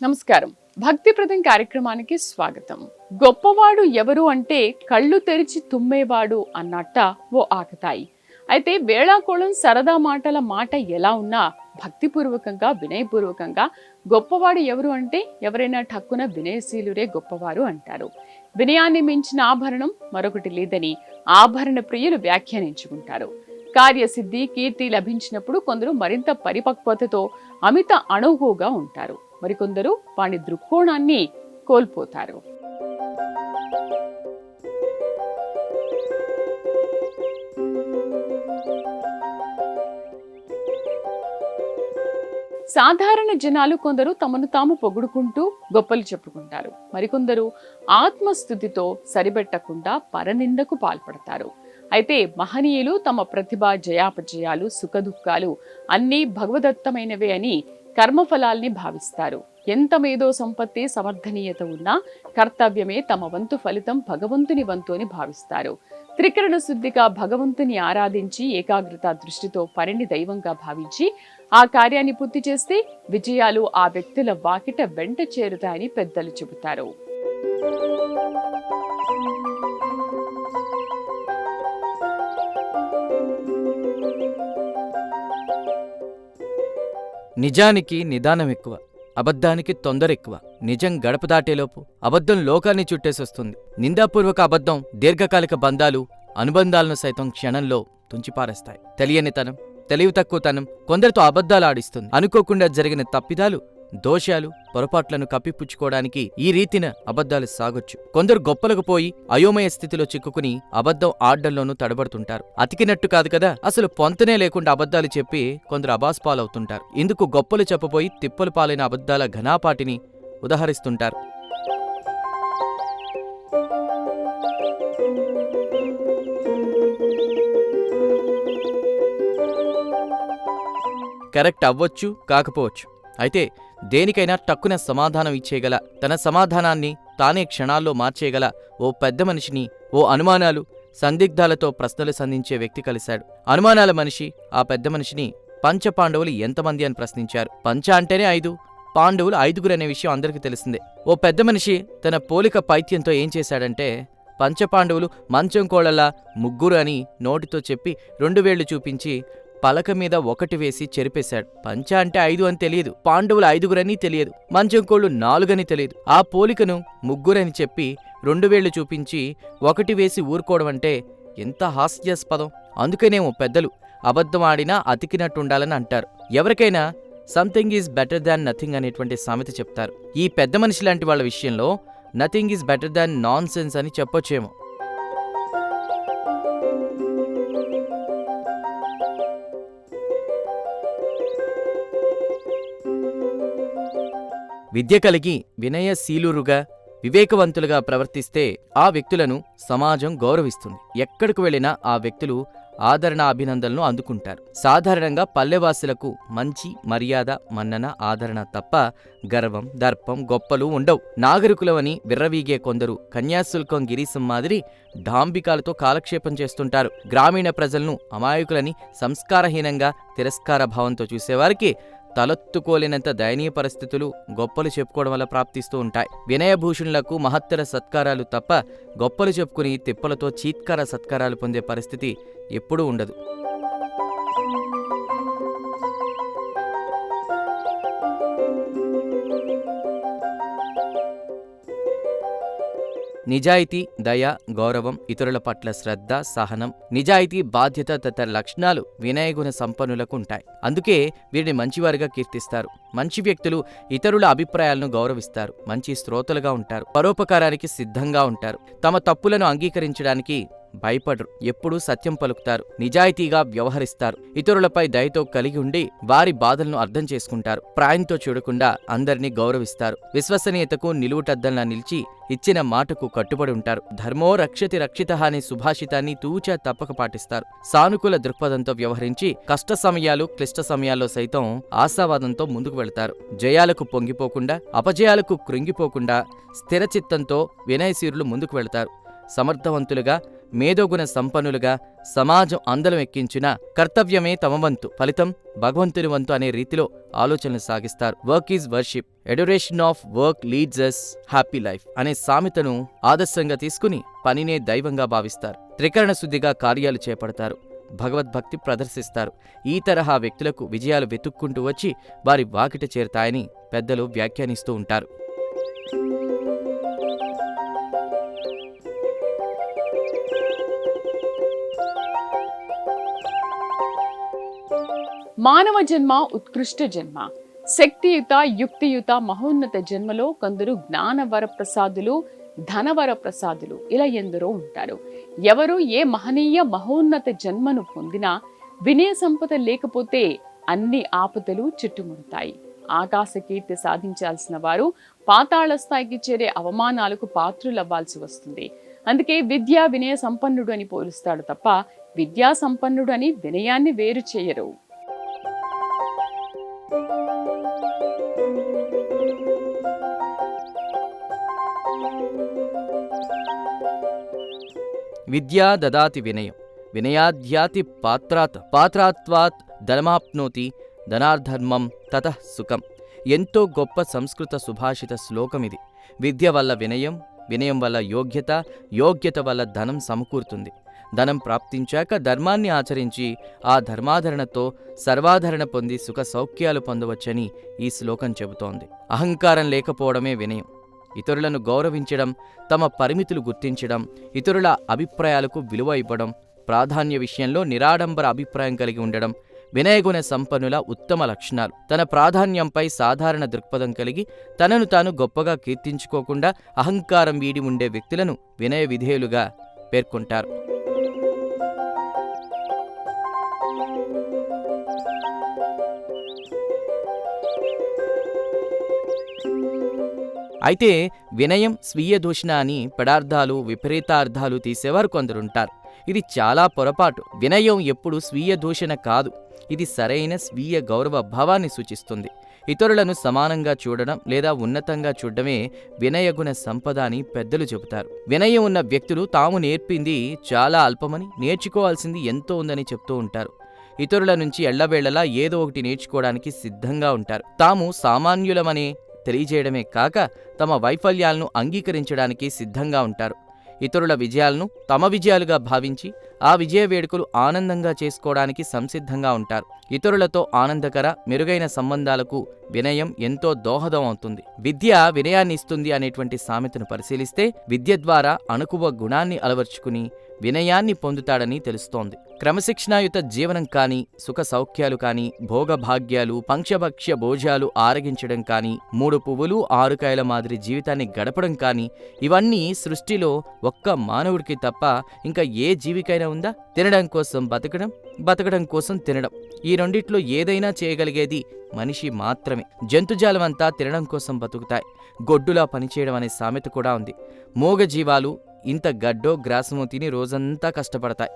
నమస్కారం. భక్తిప్రదం కార్యక్రమానికి స్వాగతం. గొప్పవాడు ఎవరు అంటే కళ్ళు తెరిచి తుమ్మేవాడు అన్నట్ట ఓ ఆకతాయి. అయితే వేళాకోళం సరదా మాటల మాట ఎలా ఉన్నా భక్తిపూర్వకంగా వినయపూర్వకంగా గొప్పవాడు ఎవరు అంటే ఎవరైనా ఠక్కున వినయశీలురే గొప్పవారు అంటారు. వినయాన్ని మించిన ఆభరణం మరొకటి లేదని ఆభరణ ప్రియులు వ్యాఖ్యానించుకుంటారు. కార్యసిద్ధి కీర్తి లభించినప్పుడు కొందరు మరింత పరిపక్వతతో అమిత అణువుగా ఉంటారు. మరికొందరు వాని దృక్కోణాన్ని కోల్పోతారు. సాధారణ జనాలు కొందరు తమను తాము పొగుడుకుంటూ గొప్పలు చెప్పుకుంటారు. మరికొందరు ఆత్మస్థుతితో సరిపెట్టకుండా పరనిందకు పాల్పడతారు. అయితే మహనీయులు తమ ప్రతిభ, జయాపజయాలు, సుఖదుఖాలు అన్నీ భగవదత్తమైనవే అని కర్మఫలాల్ని భావిస్తారు. ఎంత మేధో సంపత్తి, సమర్థనీయత ఉన్నా కర్తవ్యమే తమ వంతు ఫలితం భగవంతుని వంతు అని భావిస్తారు. త్రికరణ శుద్ధిగా భగవంతుని ఆరాధించి ఏకాగ్రత దృష్టితో పనిని దైవంగా భావించి ఆ కార్యాన్ని పూర్తి చేస్తే విజయాలు ఆ వ్యక్తుల వాకిట వెంట చేరుతాయని పెద్దలు చెబుతారు. నిజానికి నిదానం ఎక్కువ, అబద్ధానికి తొందర ఎక్కువ. నిజం గడప దాటేలోపు అబద్ధం లోకాన్ని చుట్టేసొస్తుంది. నిందాపూర్వక అబద్ధం దీర్ఘకాలిక బంధాలు, అనుబంధాలను సైతం క్షణంలో తుంచిపారేస్తాయి. తెలియనితనం, తెలివి తక్కువతనం కొందరితో అబద్ధాలు ఆడిస్తుంది. అనుకోకుండా జరిగిన తప్పిదాలు, దోషాలు, పొరపాట్లను కప్పిపుచ్చుకోవడానికి ఈ రీతిన అబద్ధాలు సాగొచ్చు. కొందరు గొప్పలకు పోయి అయోమయ స్థితిలో చిక్కుకుని అబద్ధం ఆడ్డంలోనూ తడబడుతుంటారు. అతికినట్టు కాదు కదా, అసలు పొంతనే లేకుండా అబద్ధాలు చెప్పి కొందరు అబాస్పాలవుతుంటారు. ఇందుకు గొప్పలు చెప్పబోయి తిప్పలు పాలైన అబద్ధాల ఘనాపాటిని ఉదహరిస్తుంటారు. కరెక్ట్ అవ్వచ్చు, కాకపోవచ్చు. అయితే దేనికైనా టక్కున సమాధానం ఇచ్చేయగల, తన సమాధానాన్ని తానే క్షణాల్లో మార్చేయగల ఓ పెద్ద మనిషిని ఓ అనుమానాలు, సందిగ్ధాలతో ప్రశ్నలు సంధించే వ్యక్తి కలిశాడు. అనుమానాల మనిషి ఆ పెద్ద మనిషిని పంచపాండవులు ఎంతమంది అని ప్రశ్నించారు. పంచ అంటేనే 5, పాండవులు 5 అనే విషయం అందరికీ తెలిసిందే. ఓ పెద్ద మనిషి తన పోలిక పైత్యంతో ఏం చేశాడంటే, పంచపాండవులు మంచం కోళ్లలా 3 అని నోటితో చెప్పి 2 వేళ్లు చూపించి పలక మీద 1 వేసి చెరిపేశాడు. పంచ అంటే 5 అని తెలియదు, పాండవులు 5 అని తెలియదు, మంచం కోళ్లు 4 అని తెలియదు. ఆ పోలికను 3 అని చెప్పి 2 వేళ్లు చూపించి 1 వేసి ఊరుకోవడం అంటే ఎంత హాస్యాస్పదం. అందుకనేమో పెద్దలు అబద్ధం ఆడినా అతికినట్టుండాలని అంటారు. ఎవరికైనా something is better than nothing అనేటువంటి సామెత చెప్తారు. ఈ పెద్ద మనిషి లాంటి వాళ్ళ విషయంలో nothing is better than non sense అని చెప్పొచ్చేమో. విద్య కలిగి వినయశీలురుగా, వివేకవంతులుగా ప్రవర్తిస్తే ఆ వ్యక్తులను సమాజం గౌరవిస్తుంది. ఎక్కడికి వెళ్లినా ఆ వ్యక్తులు ఆదరణ, అభినందనలు అందుకుంటారు. సాధారణంగా పల్లెవాసులకు మంచి మర్యాద, మన్నన, ఆదరణ తప్ప గర్వం, దర్పం, గొప్పలు ఉండవు. నాగరికులవని విర్రవీగే కొందరు కన్యాశుల్కం గిరీశం మాదిరి డాంబికాలతో కాలక్షేపం చేస్తుంటారు. గ్రామీణ ప్రజలను అమాయకులని సంస్కారహీనంగా తిరస్కార భావంతో చూసేవారికి తలెత్తుకోలేనంత దయనీయ పరిస్థితులు గొప్పలు చెప్పుకోవడం వల్ల ప్రాప్తిస్తూ ఉంటాయి. వినయభూషణులకు మహత్తర సత్కారాలు తప్ప గొప్పలు చెప్పుకుని తిప్పలతో చీత్కార సత్కారాలు పొందే పరిస్థితి ఎప్పుడూ ఉండదు. నిజాయితీ, దయ, గౌరవం, ఇతరుల పట్ల శ్రద్ధ, సహనం, నిజాయితీ, బాధ్యత తదితర లక్షణాలు వినయగుణ సంపన్నులకు ఉంటాయి. అందుకే వీరిని మంచివారిగా కీర్తిస్తారు. మంచి వ్యక్తులు ఇతరుల అభిప్రాయాలను గౌరవిస్తారు, మంచి శ్రోతలుగా ఉంటారు, పరోపకారానికి సిద్ధంగా ఉంటారు, తమ తప్పులను అంగీకరించడానికి భయపడరు, ఎప్పుడూ సత్యం పలుకుతారు, నిజాయితీగా వ్యవహరిస్తారు, ఇతరులపై దయతో కలిగి ఉండి వారి బాధలను అర్థం చేసుకుంటారు, ప్రాయంతో చూడకుండా అందరినీ గౌరవిస్తారు, విశ్వసనీయతకు నిలువుటద్దంలా నిలిచి ఇచ్చిన మాటకు కట్టుబడి ఉంటారు, ధర్మో రక్షతి రక్షితః అనే సుభాషితాన్ని తూచా తప్పక పాటిస్తారు, సానుకూల దృక్పథంతో వ్యవహరించి కష్ట సమయాలు, క్లిష్ట సమయాల్లో సైతం ఆశావాదంతో ముందుకు వెళతారు, జయాలకు పొంగిపోకుండా, అపజయాలకు కృంగిపోకుండా స్థిరచిత్తంతో వినయశీరులు ముందుకు వెళతారు, సమర్థవంతులుగా మేధోగుణ సంపన్నులుగా సమాజం అందలం ఎక్కించిన కర్తవ్యమే తమ వంతు, ఫలితం భగవంతుని వంతు అనే రీతిలో ఆలోచనలు సాగిస్తారు. Work is worship, adoration of work leads us happy life అనే సామెతను ఆదర్శంగా తీసుకుని పనినే దైవంగా భావిస్తారు. త్రికరణ శుద్ధిగా కార్యాలు చేపడతారు, భగవద్భక్తి ప్రదర్శిస్తారు. ఈ తరహా వ్యక్తులకు విజయాలు వెతుక్కుంటూ వచ్చి వారి వాకిట చేరతాయని పెద్దలు వ్యాఖ్యానిస్తూ ఉంటారు. మానవ జన్మ ఉత్కృష్ట జన్మ, శక్తియుత యుక్తియుత మహోన్నత జన్మలో కొందరు జ్ఞానవర ప్రసాదులు, ధనవర ప్రసాదులు, ఇలా ఎందరో ఉంటారు. ఎవరు ఏ మహనీయ మహోన్నత జన్మను పొందినా వినయ సంపద లేకపోతే అన్ని ఆపదలు చుట్టుముడతాయి. ఆకాశ కీర్తి సాధించాల్సిన వారు పాతాళ స్థాయికి చేరే అవమానాలకు పాత్రులవ్వాల్సి వస్తుంది. అందుకే విద్యా వినయ సంపన్నుడు అని పోలుస్తాడు తప్ప విద్యా సంపన్నుడు అని వినయాన్ని వేరు చేయరు. విద్యా దదాతి వినయం, వినయాధ్యాతి పాత్రాత్వాత్ ధనమాప్నోతి, ధనార్ధర్మం తతః సుఖం. ఎంతో గొప్ప సంస్కృత సుభాషిత శ్లోకమిది. విద్య వల్ల వినయం, వినయం వల్ల యోగ్యత, యోగ్యత వల్ల ధనం సమకూరుతుంది. ధనం ప్రాప్తించాక ధర్మాన్ని ఆచరించి ఆ ధర్మాధరణతో సర్వాధరణ పొంది సుఖ సౌఖ్యాలు పొందవచ్చని ఈ శ్లోకం చెబుతోంది. అహంకారం లేకపోవడమే వినయం. ఇతరులను గౌరవించడం, తమ పరిమితులు గుర్తించడం, ఇతరుల అభిప్రాయాలకు విలువ ఇవ్వడం, ప్రాధాన్య విషయంలో నిరాడంబర అభిప్రాయం కలిగి ఉండడం వినయగుణ సంపన్నుల ఉత్తమ లక్షణాలు. తన ప్రాధాన్యంపై సాధారణ దృక్పథం కలిగి తనను తాను గొప్పగా కీర్తించుకోకుండా అహంకారం వీడి ఉండే వ్యక్తులను వినయ విధేయులుగా పేర్కొంటారు. అయితే వినయం స్వీయ దూషణ అని పెడార్థాలు, విపరీతార్థాలు తీసేవారు కొందరుంటారు. ఇది చాలా పొరపాటు. వినయం ఎప్పుడు స్వీయ దూషణ కాదు. ఇది సరైన స్వీయ గౌరవ భావాన్ని సూచిస్తుంది. ఇతరులను సమానంగా చూడడం లేదా ఉన్నతంగా చూడడమే వినయగుణ సంపద అని పెద్దలు చెబుతారు. వినయం ఉన్న వ్యక్తులు తాము నేర్పింది చాలా అల్పమని, నేర్చుకోవాల్సింది ఎంతో ఉందని చెప్తూ ఉంటారు. ఇతరుల నుంచి ఎళ్లవేళ్లలా ఏదో ఒకటి నేర్చుకోవడానికి సిద్ధంగా ఉంటారు. తాము సామాన్యులమనే తెలియజేయడమే కాక తమ వైఫల్యాలను అంగీకరించడానికి సిద్ధంగా ఉంటారు. ఇతరుల విజయాలను తమ విజయాలుగా భావించి ఆ విజయ వేడుకలు ఆనందంగా చేసుకోవడానికి సంసిద్ధంగా ఉంటారు. ఇతరులతో ఆనందకర, మెరుగైన సంబంధాలకు వినయం ఎంతో దోహదం అవుతుంది. విద్య వినయాన్ని ఇస్తుంది అనేటువంటి సామెతను పరిశీలిస్తే విద్య ద్వారా అణకువ గుణాన్ని అలవర్చుకుని వినయాన్ని పొందుతాడని తెలుస్తోంది. క్రమశిక్షణాయుత జీవనం కానీ, సుఖ సౌఖ్యాలు కానీ, భోగభాగ్యాలు, పంచభక్ష్య భోజాలు ఆరగించడం కానీ, 3 పువ్వులు 6 కాయల మాదిరి జీవితాన్ని గడపడం కానీ, ఇవన్నీ సృష్టిలో ఒక్క మానవుడికి తప్ప ఇంకా ఏ జీవికైనా ఉందా? తినడం కోసం బతకడం, బతకడం కోసం తినడం, ఈ రెండిట్లో ఏదైనా చేయగలిగేది మనిషి మాత్రమే. జంతుజాలమంతా తినడం కోసం బతుకుతాయి. గొడ్డులా పనిచేయడం అనే సామెత కూడా ఉంది. మూగజీవాలు ఇంత గడ్డో గ్రాసమో తిని రోజంతా కష్టపడతాయి.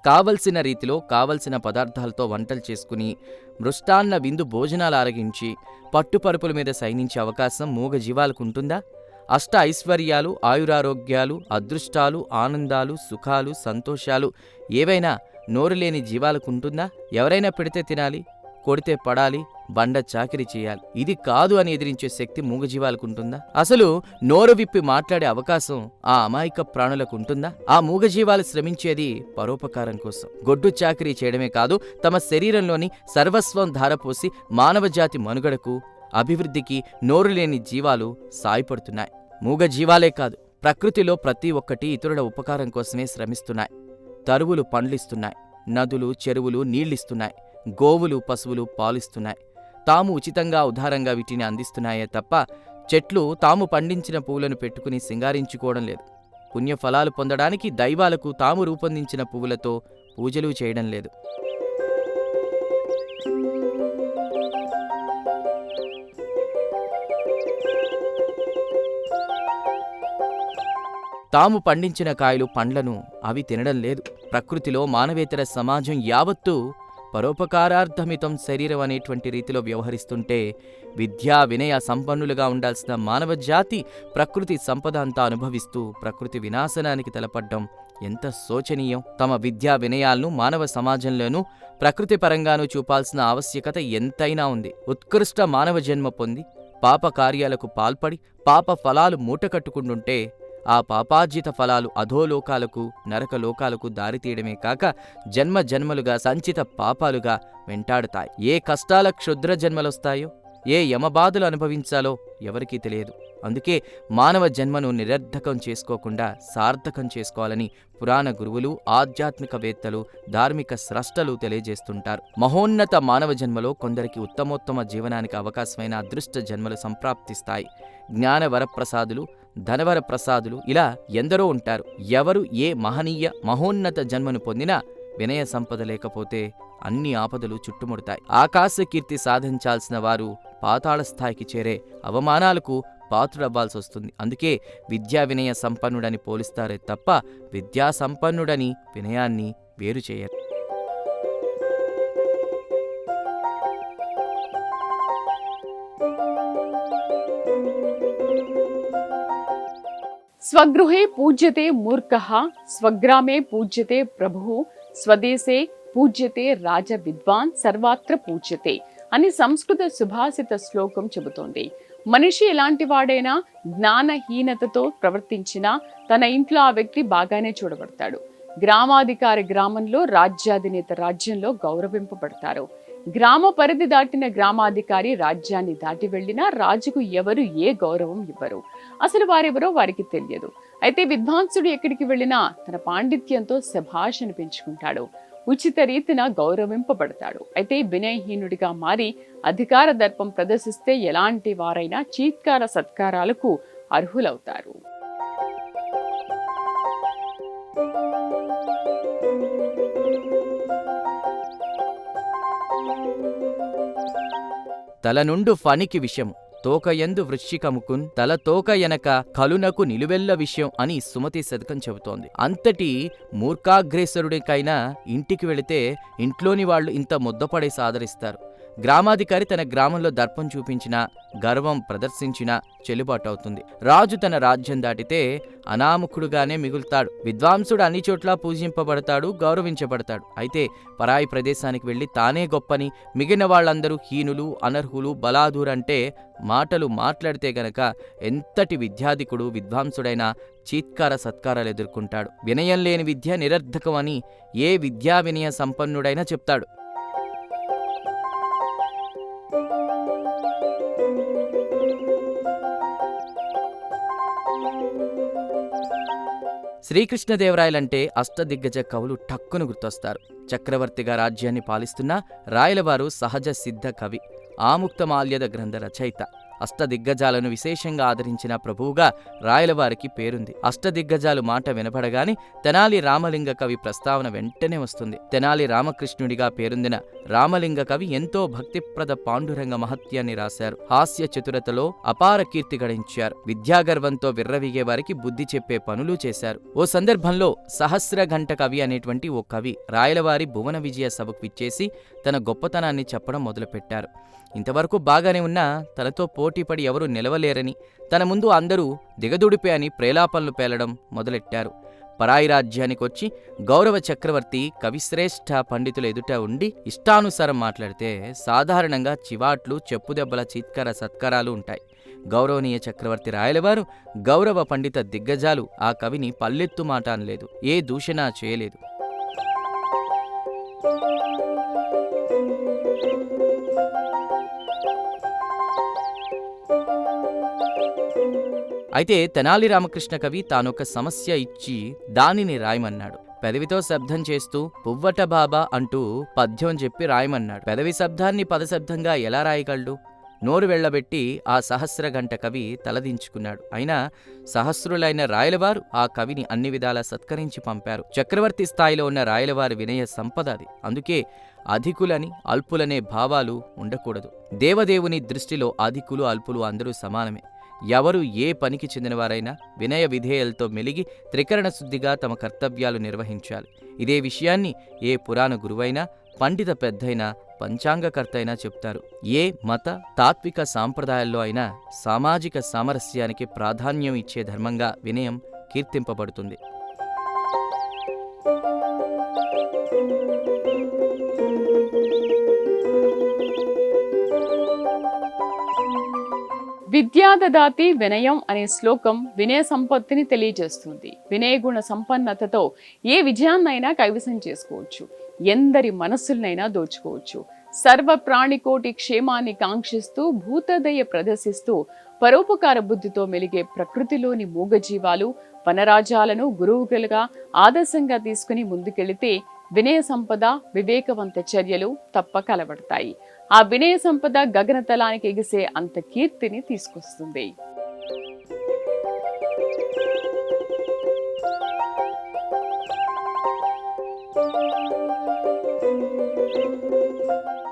కావలసిన రీతిలో కావలసిన పదార్థాలతో వంటలు చేసుకుని మృష్టాన్న విందు భోజనాలు ఆరగించి పట్టుపరుపుల మీద శయనించే అవకాశం మూగజీవాలకు ఉంటుందా? అష్ట ఐశ్వర్యాలు, ఆయురారోగ్యాలు, అదృష్టాలు, ఆనందాలు, సుఖాలు, సంతోషాలు ఏవైనా నోరులేని జీవాలకుంటుందా? ఎవరైనా పెడితే తినాలి, కొడితే పడాలి, బండ చాకిరీ చేయాలి. ఇది కాదు అని ఎదిరించే శక్తి మూగజీవాలకుంటుందా? అసలు నోరు విప్పి మాట్లాడే అవకాశం ఆ అమాయక ప్రాణులకుంటుందా? ఆ మూగజీవాలు శ్రమించేది పరోపకారం కోసం. గొడ్డు చాకిరీ చేయడమే కాదు, తమ శరీరంలోని సర్వస్వం ధారపోసి మానవజాతి మనుగడకు, అభివృద్ధికి నోరులేని జీవాలు సాయపడుతున్నాయి. మూగజీవాలే కాదు, ప్రకృతిలో ప్రతి ఒక్కటి ఇతరుల ఉపకారం కోసమే శ్రమిస్తున్నాయి. తరువులు పండ్లిస్తున్నాయి, నదులు చెరువులు నీళ్లిస్తున్నాయి, గోవులు పశువులు పాలిస్తున్నాయి. తాము ఉచితంగా ఉదారంగా వీటిని అందిస్తున్నాయే తప్ప చెట్లు తాము పండించిన పువ్వులను పెట్టుకుని సింగారించుకోవడం లేదు. పుణ్యఫలాలు పొందడానికి దైవాలకు తాము రూపొందించిన పువ్వులతో పూజలు చేయడం లేదు. తాము పండించిన కాయలు పండ్లను అవి తినడం లేదు. ప్రకృతిలో మానవేతర సమాజం యావత్తూ పరోపకారార్థమితం శరీరం అనేటువంటి రీతిలో వ్యవహరిస్తుంటే విద్యా వినయ సంపన్నులుగా ఉండాల్సిన మానవ జాతి ప్రకృతి సంపద అంతా అనుభవిస్తూ ప్రకృతి వినాశనానికి తలపడ్డం ఎంత శోచనీయం. తమ విద్యా వినయాలను మానవ సమాజంలోనూ ప్రకృతి పరంగానూ చూపాల్సిన ఆవశ్యకత ఎంతైనా ఉంది. ఉత్కృష్ట మానవ జన్మ పొంది పాప కార్యాలకు పాల్పడి పాప ఫలాలు మూటకట్టుకుంటుంటే ఆ పాపార్జిత ఫలాలు అధోలోకాలకు నరకలోకాలకు దారితీయడమే కాక జన్మ జన్మలుగా సంచిత పాపాలుగా వెంటాడుతాయి. ఏ కష్టాల క్షుద్ర జన్మలొస్తాయో, ఏ యమబాధలు అనుభవించాలో ఎవరికీ తెలియదు. అందుకే మానవ జన్మను నిరర్ధకం చేసుకోకుండా సార్థకం చేసుకోవాలని పురాణ గురువులు, ఆధ్యాత్మికవేత్తలు, ధార్మిక స్రష్టలు తెలియజేస్తుంటారు. మహోన్నత మానవ జన్మలో కొందరికి ఉత్తమోత్తమ జీవనానికి అవకాశమైన అదృష్ట జన్మలు సంప్రాప్తిస్తాయి. జ్ఞాన వరప్రసాదులు, ధనవర ప్రసాదులు ఇలా ఎందరో ఉంటారు. ఎవరు ఏ మహనీయ మహోన్నత జన్మను పొందినా వినయ సంపద లేకపోతే అన్ని ఆపదలు చుట్టుముడతాయి. ఆకాశ కీర్తి సాధించాల్సిన వారు పాతాళ స్థాయికి చేరే అవమానాలకు పాత్రుడవ్వాల్సొస్తుంది. అందుకే విద్యా వినయ సంపన్నుడని పోలిస్తారే తప్ప విద్యా సంపన్నుడని వినయాన్ని వేరు చేయరు. స్వగృహే పూజ్యతే మూర్ఖః, స్వగ్రామే పూజ్యతే ప్రభుః, స్వదేశే పూజ్యతే రాజ విద్వాన్, సర్వత్ర పూజ్యతే అని సంస్కృత సుభాషిత శ్లోకం చెబుతోంది. మనిషి ఎలాంటి వాడైనా జ్ఞానహీనతతో ప్రవర్తించినా తన ఇంట్లో ఆ వ్యక్తి బాగానే చూడబడతాడు. గ్రామాధికారి గ్రామంలో, రాజ్యాధినేత రాజ్యంలో గౌరవింపబడతారు. గ్రామ పరిధి దాటిన గ్రామాధికారి రాజ్యాన్ని దాటి వెళ్ళినా రాజుకు ఎవరు ఏ గౌరవం ఇవ్వరు. అసలు వారెవరో వారికి తెలియదు. అయితే విద్వాంసుడు ఎక్కడికి వెళ్ళినా తన పాండిత్యంతో శభాష్ అనిపించుకుంటాడు. ఉచిత రీతిన గౌరవింపబడతాడు. అయితే వినయహీనుడిగా మారి అధికార దర్పం ప్రదర్శిస్తే ఎలాంటి వారైనా చీత్కార సత్కారాలకు అర్హులవుతారు. తలనుండు ఫణికి విషయం తోకయందు వృశ్చికముకున్ తల తోక ఎనక కలునకు నిలువెల్ల విషయం అని సుమతి శతకం చెబుతోంది. అంతటి మూర్ఖాగ్రేసరుడికైనా ఇంటికి వెళితే ఇంట్లోని వాళ్ళు ఇంత ముద్దపడేసి ఆదరిస్తారు. గ్రామాధికారి తన గ్రామంలో దర్పం చూపించినా, గర్వం ప్రదర్శించినా చెల్లుబాటు అవుతుంది. రాజు తన రాజ్యం దాటితే అనామకుడుగానే మిగులుతాడు. విద్వాంసుడు అన్ని చోట్ల పూజింపబడతాడు, గౌరవించబడతాడు. అయితే పరాయి ప్రదేశానికి వెళ్ళి తానే గొప్పని, మిగిలిన వాళ్ళందరూ హీనులు, అనర్హులు, బలాదూరంటే మాటలు మాట్లాడితే గనక ఎంతటి విద్యాధికుడు, విద్వాంసుడైనా చీత్కార సత్కారాలు ఎదుర్కొంటాడు. వినయం లేని విద్య నిరర్ధకం అని ఏ విద్యా వినయ సంపన్నుడైనా చెప్తాడు. శ్రీకృష్ణదేవరాయలంటే అష్టదిగ్గజ కవులు టక్కును గుర్తొస్తారు. చక్రవర్తిగా రాజ్యాన్ని పాలిస్తున్న రాయలవారు సహజ సిద్ధ కవి, ఆముక్తమాల్యద గ్రంథ రచయిత. అష్టదిగ్గజాలను విశేషంగా ఆదరించిన ప్రభువుగా రాయలవారికి పేరుంది. అష్టదిగ్గజాలు మాట వినపడగానే తెనాలి రామలింగ కవి ప్రస్తావన వెంటనే వస్తుంది. తెనాలి రామకృష్ణుడిగా పేరొందిన రామలింగ కవి ఎంతో భక్తిప్రద పాండురంగ మహత్యాన్ని రాశారు. హాస్య చతురతలో అపార కీర్తి గడించారు. విద్యాగర్వంతో విర్రవీగే వారికి బుద్ధి చెప్పే పనులు చేశారు. ఓ సందర్భంలో సహస్ర ఘంట కవి అనేటువంటి ఓ కవి రాయలవారి భువన విజయ సభకు విచ్చేసి తన గొప్పతనాన్ని చెప్పడం మొదలుపెట్టారు. ఇంతవరకు బాగానే ఉన్నా తనతో పోటీపడి ఎవరూ నిలవలేరని, తన ముందు అందరూ దిగదుడిపే అని ప్రేలాపనలు పేలడం మొదలెట్టారు. పరాయి రాజ్యానికొచ్చి గౌరవ చక్రవర్తి కవిశ్రేష్ఠ పండితుల ఎదుట ఉండి ఇష్టానుసారం మాట్లాడితే సాధారణంగా చివాట్లు, చెప్పుదెబ్బల చీత్కార సత్కారాలు ఉంటాయి. గౌరవనీయ చక్రవర్తి రాయలవారు గౌరవ పండిత దిగ్గజాలు ఆ కవిని పల్లెత్తు మాట అనలేదు, ఏ దూషణ చేయలేదు. అయితే తెనాలి రామకృష్ణ కవి తానొక సమస్య ఇచ్చి దానిని రాయమన్నాడు. పెదవితో శబ్దం చేస్తూ పువ్వట బాబా అంటూ పద్యం చెప్పి రాయమన్నాడు. పెదవి శబ్దాన్ని పదశబ్దంగా ఎలా రాయగలడు? నోరు వెళ్లబెట్టి ఆ సహస్రగంట కవి తలదించుకున్నాడు. అయినా సహస్రులైన రాయలవారు ఆ కవిని అన్ని విధాలా సత్కరించి పంపారు. చక్రవర్తి స్థాయిలో ఉన్న రాయలవారి వినయ సంపద అది. అందుకే అధికులని, అల్పులనే భావాలు ఉండకూడదు. దేవదేవుని దృష్టిలో అధికులు, అల్పులు అందరూ సమానమే. ఎవరు ఏ పనికి చెందినవారైనా వినయ విధేయలతో మెలిగి త్రికరణ శుద్ధిగా తమ కర్తవ్యాలు నిర్వహించాలి. ఇదే విషయాన్ని ఏ పురాణ గురువైనా, పండిత పెద్దైనా, పంచాంగకర్త అయినా చెప్తారు. ఏ మత తాత్విక సాంప్రదాయాల్లో అయినా సామాజిక సామరస్యానికి ప్రాధాన్యం ఇచ్చే ధర్మంగా వినయం కీర్తింపబడుతుంది. విద్యాదదాతి వినయం అనే శ్లోకం వినయ సంపత్తిని తెలియజేస్తుంది. వినయగుణ సంపన్నతతో ఏ విజయాన్నైనా కైవసం చేసుకోవచ్చు, ఎందరి మనస్సులనైనా దోచుకోవచ్చు. సర్వ ప్రాణికోటి క్షేమాన్ని కాంక్షిస్తూ భూతదయ ప్రదర్శిస్తూ పరోపకార బుద్ధితో మెలిగే ప్రకృతిలోని మూగజీవాలు, వనరాజాలను గురువులుగా ఆదర్శంగా తీసుకుని ముందుకెళితే వినయ సంపద, వివేకవంత చర్యలు తప్పక అలవడతాయి. ఆ వినయ సంపద గగనతలానికి ఎగిసే అంత కీర్తిని తీసుకొస్తుంది.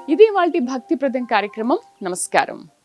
ఇది వాల్టి భక్తి ప్రదం కార్యక్రమం. నమస్కారం.